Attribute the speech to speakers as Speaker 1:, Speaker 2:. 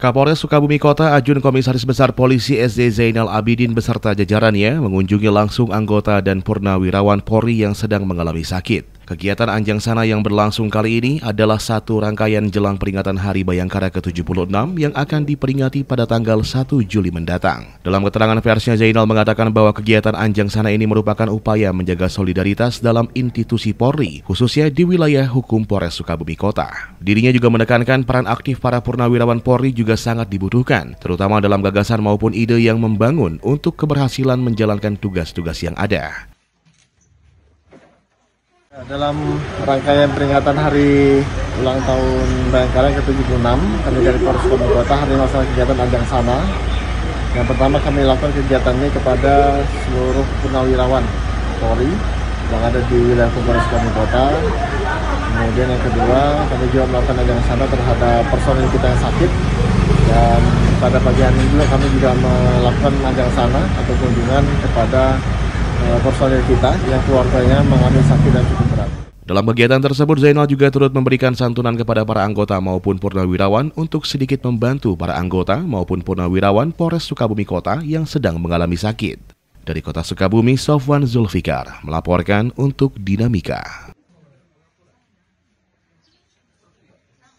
Speaker 1: Kapolres Sukabumi Kota Ajun Komisaris Besar Polisi SD Zainal Abidin beserta jajarannya mengunjungi langsung anggota dan purnawirawan Polri yang sedang mengalami sakit. Kegiatan Anjang Sana yang berlangsung kali ini adalah satu rangkaian jelang peringatan Hari Bayangkara ke-76 yang akan diperingati pada tanggal 1 Juli mendatang. Dalam keterangan persnya, Zainal mengatakan bahwa kegiatan Anjang Sana ini merupakan upaya menjaga solidaritas dalam institusi Polri, khususnya di wilayah hukum Polres Sukabumi Kota. Dirinya juga menekankan peran aktif para purnawirawan Polri juga sangat dibutuhkan, terutama dalam gagasan maupun ide yang membangun untuk keberhasilan menjalankan tugas-tugas yang ada.
Speaker 2: Dalam rangkaian peringatan Hari Ulang Tahun Bayangkara ke-76, kami dari Polres Sukabumi Kota hari melaksanakan kegiatan Anjang Sana. Yang pertama kami lakukan kegiatannya kepada seluruh purnawirawan Polri yang ada di wilayah Polres Sukabumi Kota. Kemudian yang kedua, kami juga melakukan Anjang Sana terhadap personil kita yang sakit. Dan pada pagi hari ini juga kami juga melakukan Anjang Sana atau kunjungan kepada personil kita yang keluarganya mengalami sakit dan cukup berat.
Speaker 1: Dalam kegiatan tersebut, Zainal juga turut memberikan santunan kepada para anggota maupun purnawirawan untuk sedikit membantu para anggota maupun purnawirawan Polres Sukabumi Kota yang sedang mengalami sakit. Dari Kota Sukabumi, Sofwan Zulfikar melaporkan untuk Dinamika.